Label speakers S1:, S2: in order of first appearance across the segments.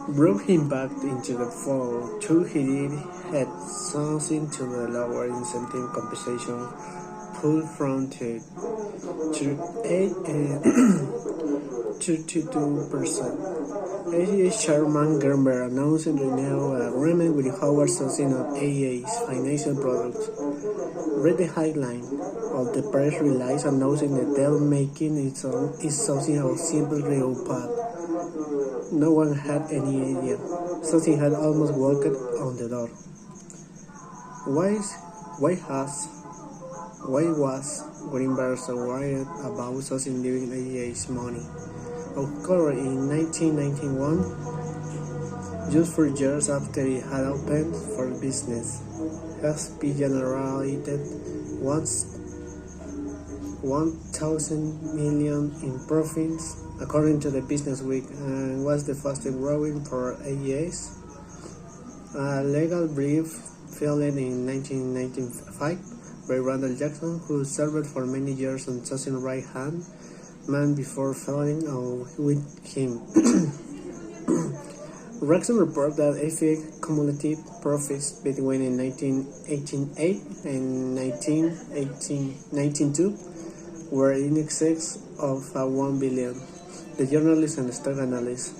S1: brought him back into the fold. True, he did had something to the lower incentive compensation pulled from the 32%. AEA Chairman Gerber announced a renewed agreement with Howard Sourcing of AEA's financial products. Read the headline of the press release announcing the deal making its something of simple real path. No one had any idea. Something had almost walked on the door. Why was Greenberg so worried about Sourcing leaving AEA's money? Occurred in 1991, just 4 years after it had opened for business. FP generated $1,000 million in profits, according to the Business Week, and was the fastest growing for AES. A legal brief filed in 1995 by Randall Jackson, who served for many years on Sourcing's right-hand man before falling out with him. Rexon reported that AFIC cumulative profits between 1988 and 1992 were in excess of $1 billion. The journalist and stock analyst,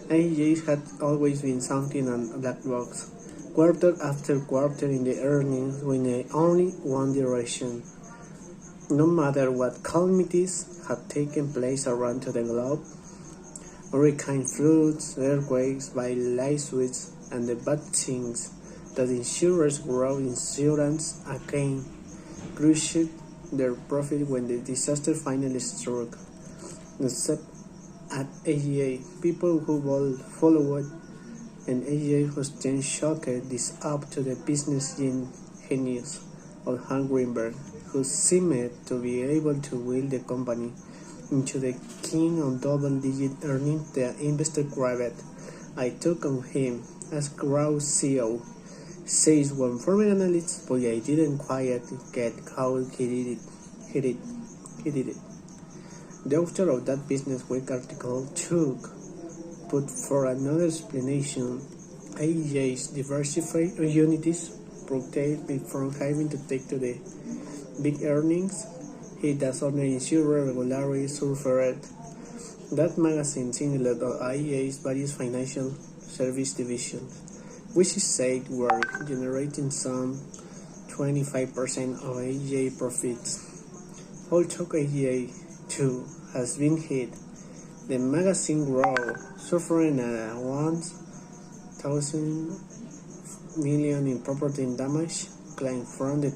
S1: AEA had always been something on a black box, quarter after quarter in the earnings with only one direction. No matter what calamities had taken place around the globe, hurricane floods, earthquakes, light switches, and the bad things that insurers wrote insurance again crushed their profit when the disaster finally struck. Except at AEA, people who followed and AEA was then shocked this up to the business genius of Hank Greenberg, who seemed to be able to will the company into the king of double-digit earnings the investor craved. I took on him as Grow CEO, says one former analyst, but I didn't quite get how he did it. The author of that Business Week article put for another explanation. AEA's diversified unities protect me from having to take to the big earnings hit that other insurer regularly suffered. That magazine singled out AEA's various financial service divisions, which it said were generating some 25% of AEA profits. Although AEA, too, has been hit, the magazine grew, suffering a $1,000 million in property damage claimed from the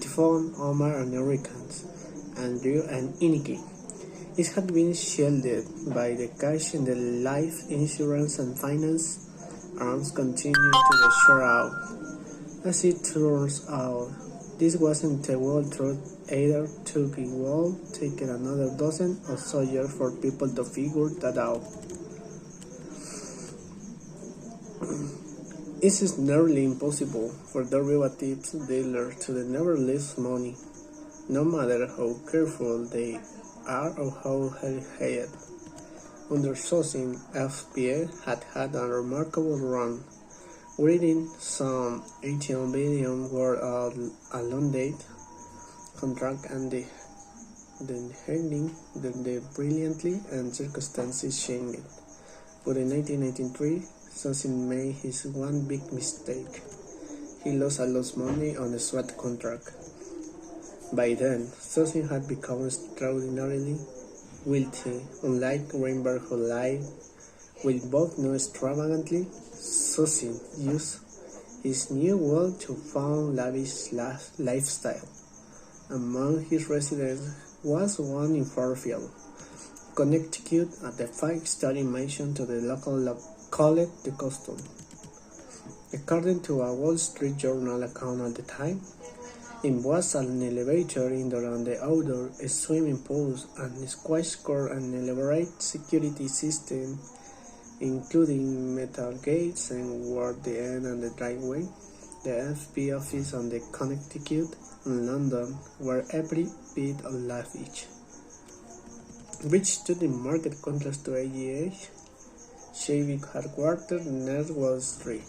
S1: typhoon Omar and hurricanes Andrew and Iniki. It had been shielded by the cash and the life insurance and finance arms continued to the shore out. As it turns out, this wasn't the whole truth either. It will take another dozen or so years for people to figure that out. It is nearly impossible for derivatives dealers to never lose money, no matter how careful they are or how hard. Under Sourcing, FPA had a remarkable run, reading some $18 billion worth of a long-date contract and then handling the brilliantly and circumstances changed. But in 1993, Sourcing made his one big mistake. He lost a lot of money on the SWAT contract. By then, Sourcing had become extraordinarily wealthy. Unlike Greenberg, who lied with both no extravagantly, Sourcing used his new wealth to fund lavish lifestyle. Among his residents was one in Fairfield, Connecticut, at the 5-star mansion to the local called the Custom. According to a Wall Street Journal account at the time, it was an elevator indoor and the outdoor, swimming pools, and squash court, and elaborate security system, including metal gates and ward the end and the driveway. The FP office on the Connecticut and London were every bit of lavish, which stood in marked contrast to AEH. Shavik headquartered near Wall Street.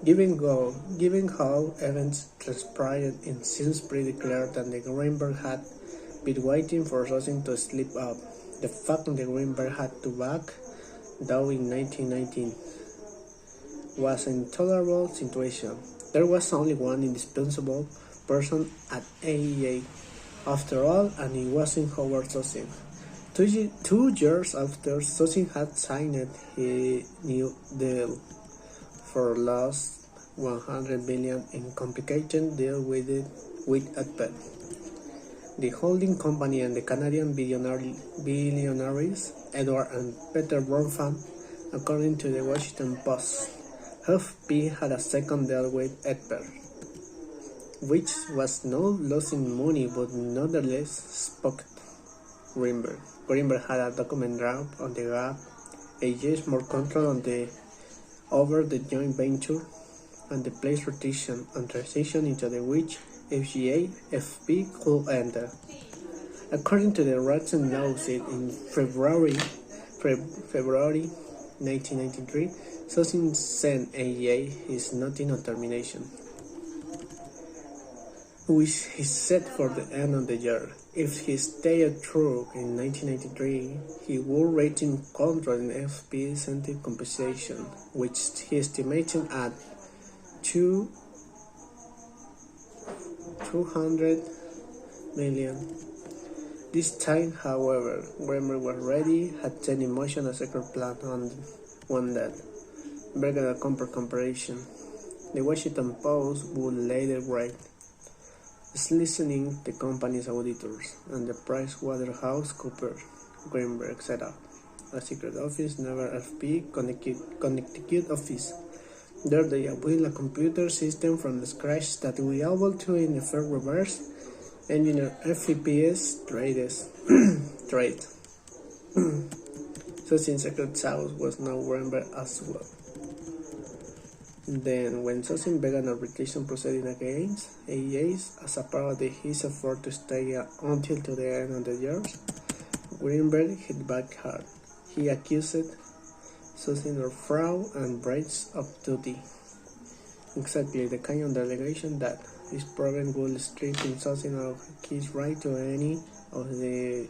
S1: Given how events transpired, it seems pretty clear that the Greenberg had been waiting for something to slip up. The fact that the Greenberg had to back down in 1919 was an intolerable situation. There was only one indispensable person at AEA, after all, and it wasn't Howard Sossin. 2 years after Sossin had signed his new deal for last $100 billion in complicated deal with Apple, the holding company, and the Canadian billionaires Edward and Peter Bronfman, according to the Washington Post. FP had a second deal with Apple, which was not losing money but nonetheless spooked Greenberg. Greenberg had a document draft on the gap, years more control over the joint venture, and the place rotation and transition into the which FP could enter. According to the Ratson lawsuit in February 1993, Sossin sent AEA his notice of termination, which he set for the end of the year. If he stayed true in 1993, he would retain control in FP incentive compensation, which he estimated at $200 million. This time, however, Greenberg was ready, had set in motion a secret plan on one that Berger Corporation. The Washington Post would later write, listening the company's auditors and the PricewaterhouseCoopers Greenberg set up a secret office near FP Connecticut office. There they built a computer system from scratch that will be able to, in effect, reverse engineer FP's trade. So since secret sauce was now Greenberg as well. Then, when Sossin began arbitration proceeding against AEA as a part of his effort to stay until to the end of the year, Greenberg hit back hard. He accused Sossin of fraud and breach of duty, exactly the kind of allegation that is proven would strip Sossin of his right to any of the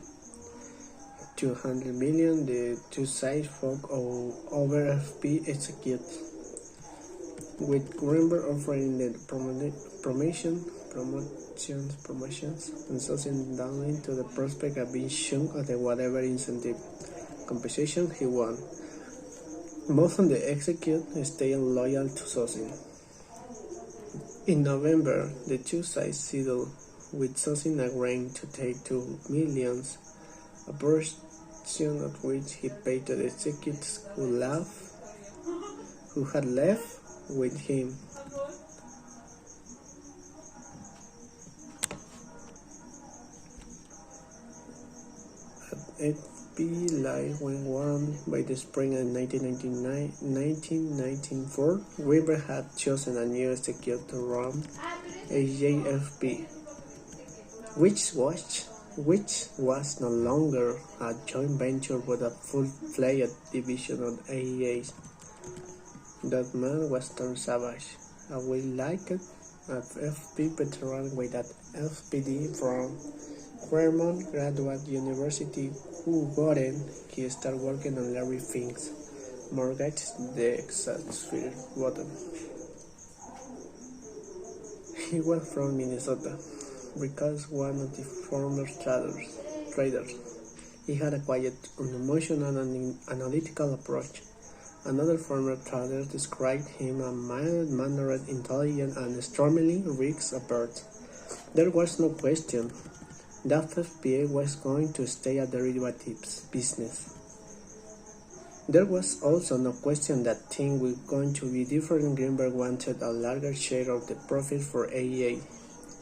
S1: $200 million the two sides fought over FP execute, with Greenberg offering the promotions and Sossin down to the prospect of being shown of the whatever incentive compensation he won. Both of the execute stayed loyal to Sossin. In November, the two sides settled, with Sossin agreeing to take $2 million, a portion of which he paid to the executives who had left with him. At FP Life went on by the spring of 1994, Weber had chosen a new executive to run AJFP, which was no longer a joint venture but a full-fledged division of AEA. That man was Tom Savage, a well-liked FP veteran with an FPD from Claremont Graduate University who he started working on Larry Fink's mortgage, the Excelsior bottom. He was from Minnesota, because one of the former traders. He had a quiet, unemotional, and analytical approach. Another former trader described him as mild-mannered, intelligent, and extremely risk-averse. There was no question that FPA was going to stay a derivatives business. There was also no question that things were going to be different. Greenberg wanted a larger share of the profit for AEA.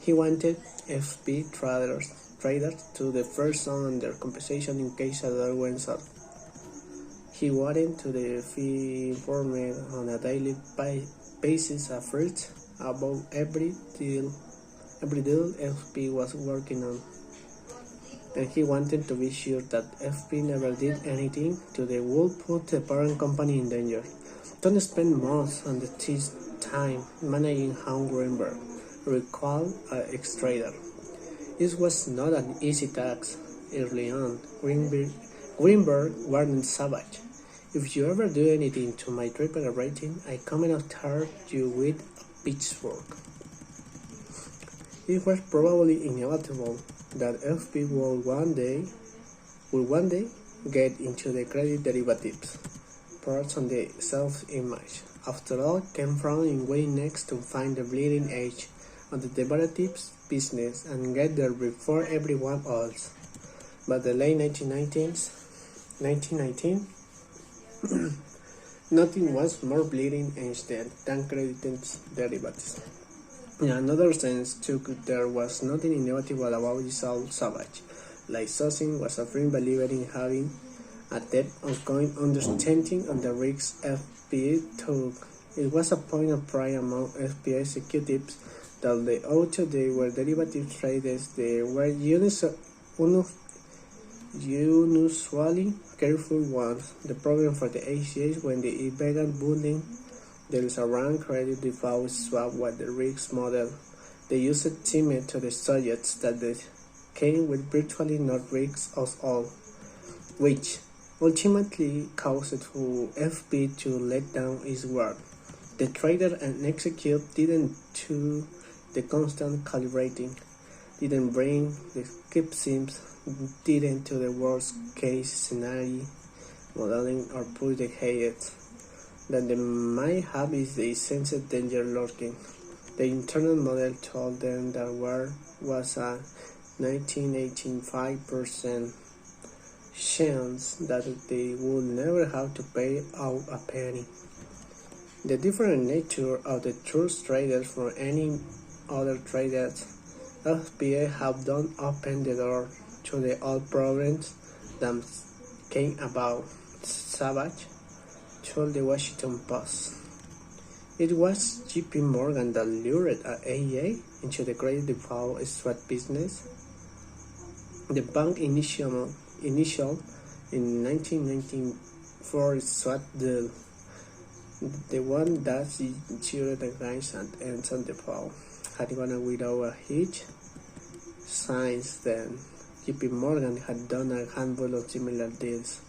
S1: He wanted FP traders to the first on under compensation in case a dollar went south. He wanted to be informed on a daily basis first about every deal FP was working on. and he wanted to be sure that FP never did anything to the would put the parent company in danger. Don't spend most of his time managing Hans Greenberg, recalled an ex-trader. This was not an easy task. Early on, Greenberg warned Savage. If you ever do anything to my AAA rating, I come and charge you with a pitchfork. It was probably inevitable that FP would one day get into the credit derivatives, parts on the self-image. After all, came from in way next to find the bleeding edge of the derivatives business and get there before everyone else. But the late 1919, nothing was more bleeding edge than credit derivatives. In another sense, too, there was nothing inevitable about Isao Savage. Like Sosin was a firm believer in having a depth ongoing understanding of the risks FPA took. It was a point of pride among FPA executives that the auto they were derivative traders. They were unusually careful ones. The problem for the ACH when they began building there is a round credit default swap with the risk model. They used a timid to the subjects that they came with virtually no risks at all, which ultimately caused FP to let down its work. The trader and execute didn't do the constant calibrating, didn't bring the skip sims, didn't do the worst case scenario modeling or push the heads that they might have is the sensed danger lurking. The internal model told them that there was a 1985% chance that they would never have to pay out a penny. The different nature of the trust traders from any other traders, FPA have done open the door to the old problems that came about. Savage told the Washington Post. It was JP Morgan that lured AEA into the credit default swap business. The bank initial in 1994 swap deal, the one that secured against and ends on default, had gone without a hitch. Since then, JP Morgan had done a handful of similar deals,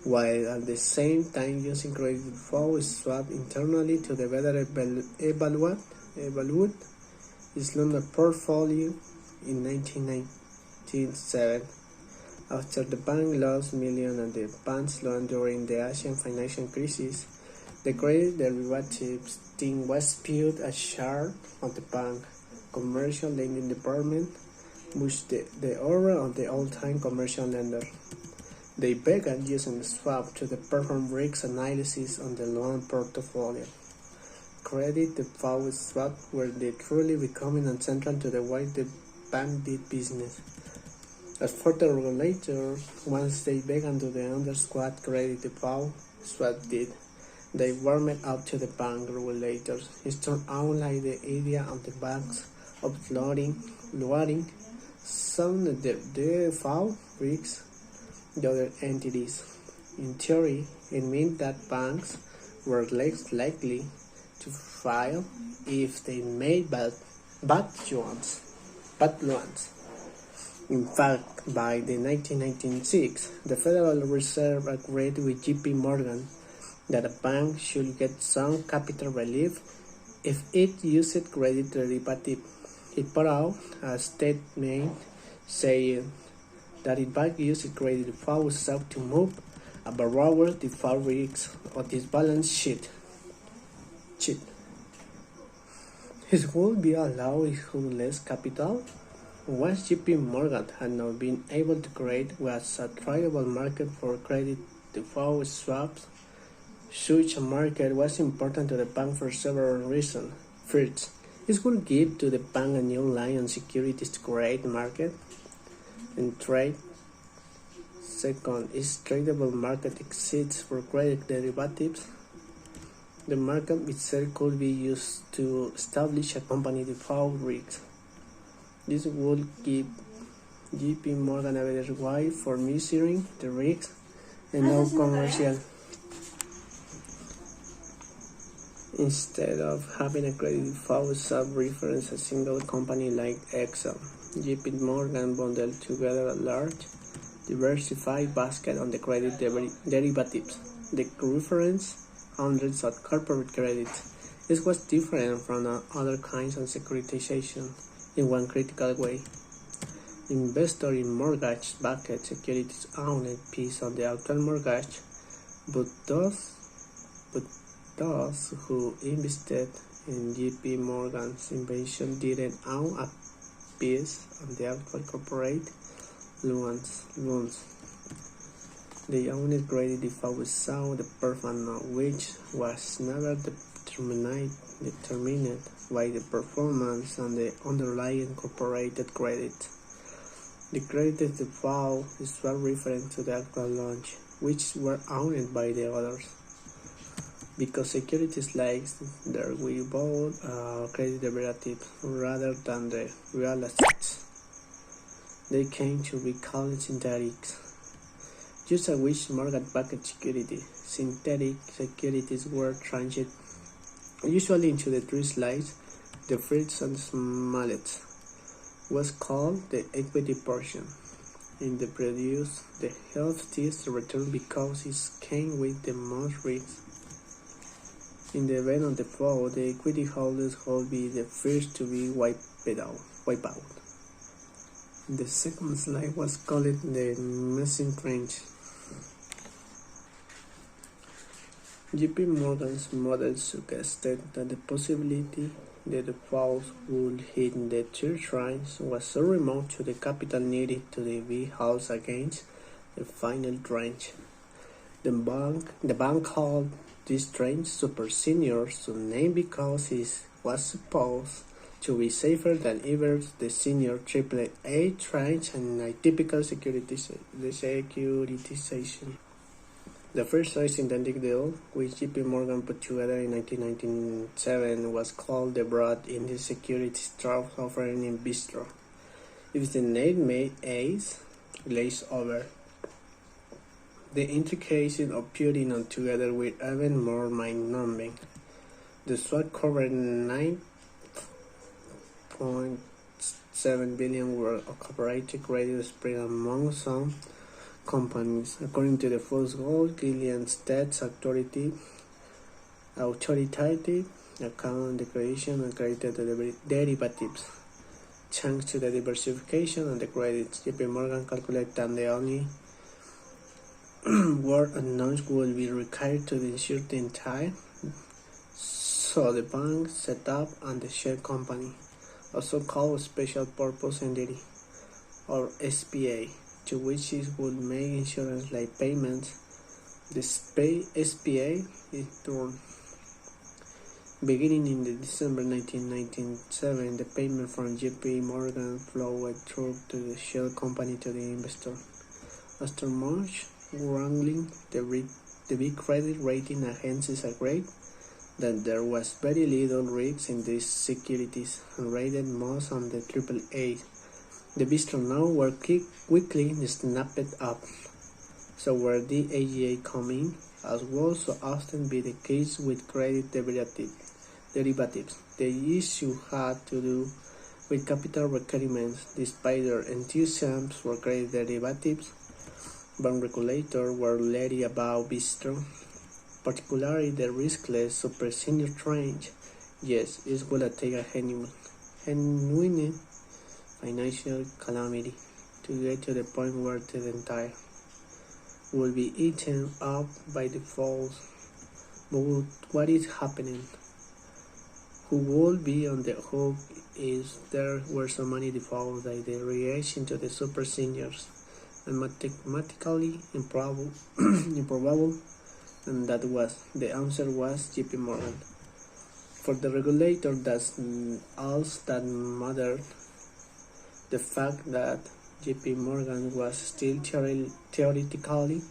S1: while at the same time using credit default swap internally to the better evaluate its London portfolio in 1997. After the bank lost millions of the bank's loan during the Asian financial crisis, the credit derivatives team was spewed a share of the bank commercial lending department, which the aura of the all-time commercial lender. They began using the swap to perform risk analysis on the loan portfolio. Credit default swap were they truly becoming central to the way the bank did business. As for the regulators, once they began to the under-squad credit default swap did, they warmed up to the bank regulators. It turned out like the idea of the banks of lowering some of the default risks the other entities. In theory, it meant that banks were less likely to fail if they made bad loans. In fact, by the 1996, the Federal Reserve agreed with JP Morgan that a bank should get some capital relief if it used credit derivative. It put out a statement saying that it bank used credit default swap to move a borrower's default risks on its balance sheet. It would be allowed with less capital. Once JP Morgan had not been able to create was a tradable market for credit default swaps. Such a market was important to the bank for several reasons. First, it would give to the bank a new line on securities to create the market and trade. Second, its tradable market exists for credit derivatives. The market itself could be used to establish a company default risk. This would give JP Morgan averaged wide for measuring the risk and no commercial. Instead of having a credit default sub-reference a single company like Exxon, JP Morgan bundled together a large, diversified basket on the credit derivatives. The reference hundreds of corporate credits. This was different from other kinds of securitization in one critical way. Investor in mortgage-backed securities owned a piece of the actual mortgage, but those who invested in JP Morgan's invention didn't own a piece of the actual corporate loans. They owned credit default without the performance of which was never determined by the performance on the underlying incorporated credit. The credit default is well referring to the actual loans, which were owned by the others. Because securities like there we bought credit derivatives rather than the real assets. They came to be called synthetics. Just as with mortgage-backed securities, synthetic securities were tranched usually into the three slices. The first and smallest was called the equity portion, and they produced the healthiest return because it came with the most risk. In the event of default, the equity holders will be the first to be wiped out. The second slide was called the missing trench. JP Morgan's model suggested that the possibility that defaults would hit the third tranche was so remote to the capital needed to be held against the final tranche. The bank called this tranche super senior, so named because it was supposed to be safer than either the senior AAA tranche and a typical securitization. The first such synthetic deal, which JP Morgan put together in 1997, was called the Broad Index Securities Trust Offering in Bistro. If the name made A's glazed over, the intricacies of putting them together were even more mind-numbing. The swap covered 9.7 billion worth of corporate credit spread among some companies, according to the Fox Gold Gillian's Tax Authoritative account declaration and credit derivatives. Thanks to the diversification of the credits, JP Morgan calculated that the only word unknowns will be required to insure the entire. So the bank set up and the share company, also called Special Purpose Entity, or SPA, to which it would make insurance-like payments. The SPA is turned. Beginning in December 1997, the payment from JP Morgan flowed through to the shell company to the investor. After much wrangling, the big credit rating agencies agreed that there was very little risk in these securities and rated most on the AAA. The bistro now were quickly snapped up. So where the AGA come in, as will so often be the case with credit derivatives. The issue had to do with capital requirements. Despite their enthusiasm for credit derivatives, bank regulators were leery about bistro, particularly the riskless super senior tranche. Yes, it will take a genuine financial calamity to get to the point where the entire will be eaten up by defaults. But what is happening? Who will be on the hook if there were so many defaults that the reaction to the super seniors and mathematically improbable, and the answer was JP Morgan. For the regulator, that's all that mattered. The fact that JP Morgan was still theoretically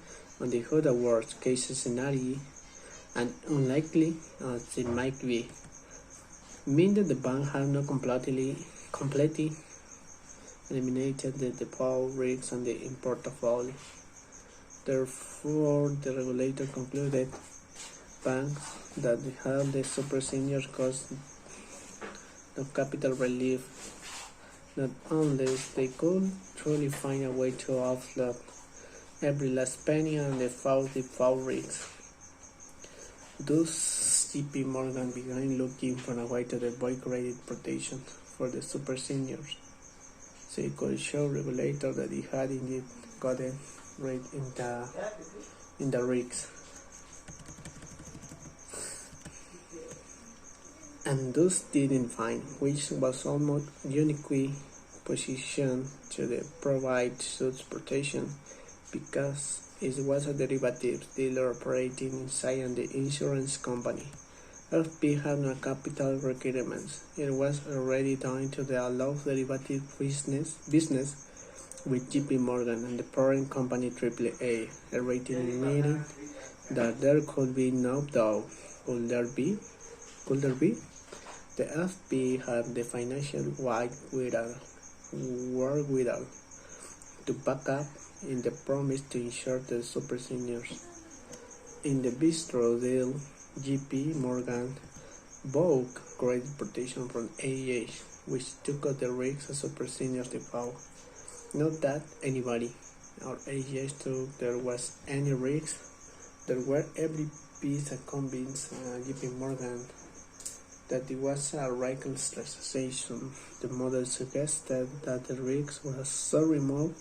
S1: on the hood of worst case scenario, and unlikely as it might be, mean that the bank had not completely eliminated the default risks and the portfolio. Therefore, the regulator concluded banks that held the super seniors cost of capital relief not unless they could truly find a way to offload every last penny and the default risks. Thus, JP Morgan began looking for a way to avoid credit protection for the super seniors, so it could show regulators that it had indeed gotten right in the risks, and thus didn't find, which was almost uniquely positioned to provide such protection because it was a derivatives dealer operating inside the insurance company. FP had no capital requirements. It was already down to the allowed derivative business with JP Morgan and the parent company AAA, a rating meaning that there could be no doubt. Could there be? The FP had the financial wherewithal to back up in the promise to insure the super seniors. In the Bistro deal, JP Morgan bought credit protection from AEH, which took out the risks of super seniors default. Not that anybody or AEH thought there was any risk. There were every piece of convinced JP Morgan that it was a recapitalization. The model suggested that the risk was so remote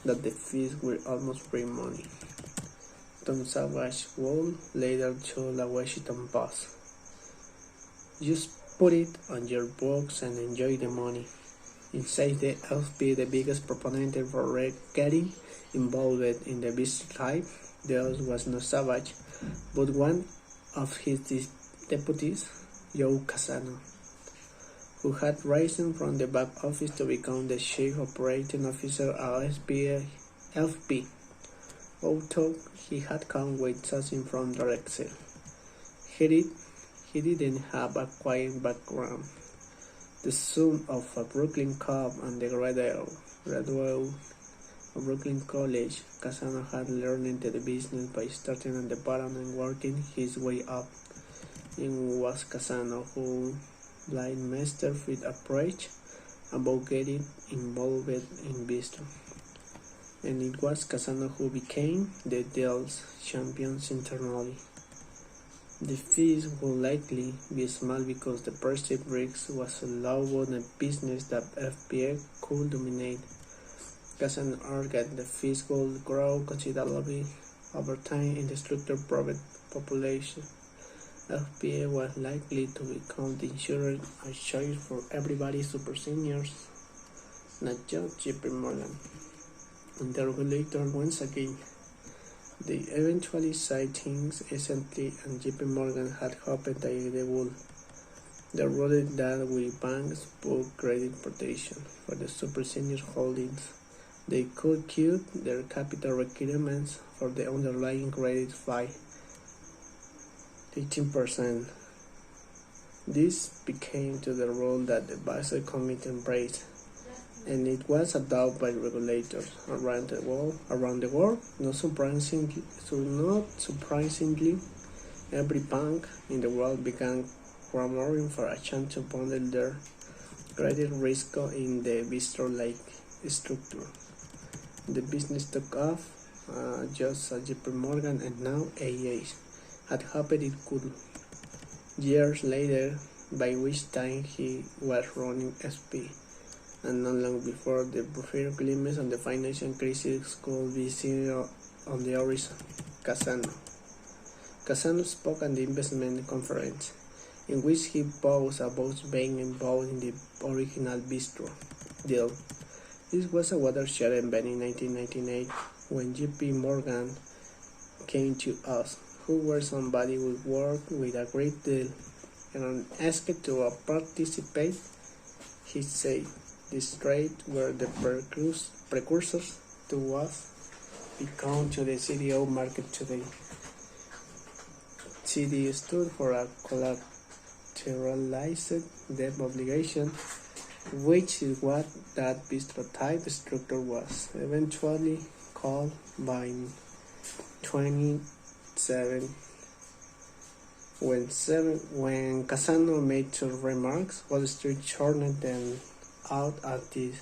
S1: that the fees were almost free money. Tom Savage would later tell the Washington Post, "Just put it on your books and enjoy the money." Inside the FP, the biggest proponent for getting involved in the business type deals was not Savage, but one of his deputies, Joe Cassano, who had risen from the back office to become the chief operating officer at FP, although he had come with something from direct sale. He didn't have a quiet background. The son of a Brooklyn cop and the graduate of Brooklyn College, Cassano had learned into the business by starting at the bottom and working his way up. It was Cassano who blind master with approach about getting involved in business, and it was Cassano who became the deal's champions internally. The fees would likely be small because the perceived risk was so low on a business that FPA could dominate. Cassano argued the fees would grow considerably over time in the structured private population. FPA was likely to become the insurer of choice for everybody super seniors, not just JP Morgan. And the regulator once again, they eventually said things essentially, and JP Morgan had hoped that they would. They ruled that with banks book credit protection for the super senior holdings, they could cut their capital requirements for the underlying credit by 18%. This became to the rule that the Basel Committee embraced, and it was adopted by regulators around the world. Not surprisingly, every bank in the world began clamoring for a chance to bundle their credit risk in the Bistro-like structure. The business took off just as JP Morgan and now AEH had hoped it could. Years later, by which time he was running SP, and not long before the first glimpse of the financial crisis could be seen on the horizon, Cassano spoke at the investment conference, in which he boasted about being involved in the original Bistro deal. This was a watershed event in 1998 when JP Morgan came to us, who were somebody we worked with a great deal, and asked to participate. He said these trades were the precursors to what become to the CDO market today. CD stood for a collateralized debt obligation, which is what that bistro-type structure was, eventually called by 27. When Casano made two remarks, Wall Street churned them out at this.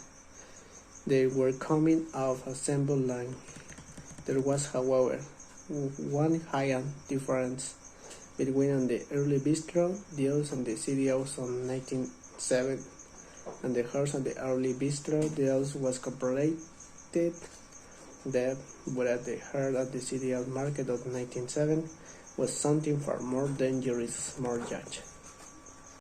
S1: They were coming off a simple line. There was, however, one giant difference between the early bistro deals and the CDOs on 1907, and the heart of the early bistro deals was corporated debt, but at the heart of the CDO market of 1907 was something far more dangerous mortgage.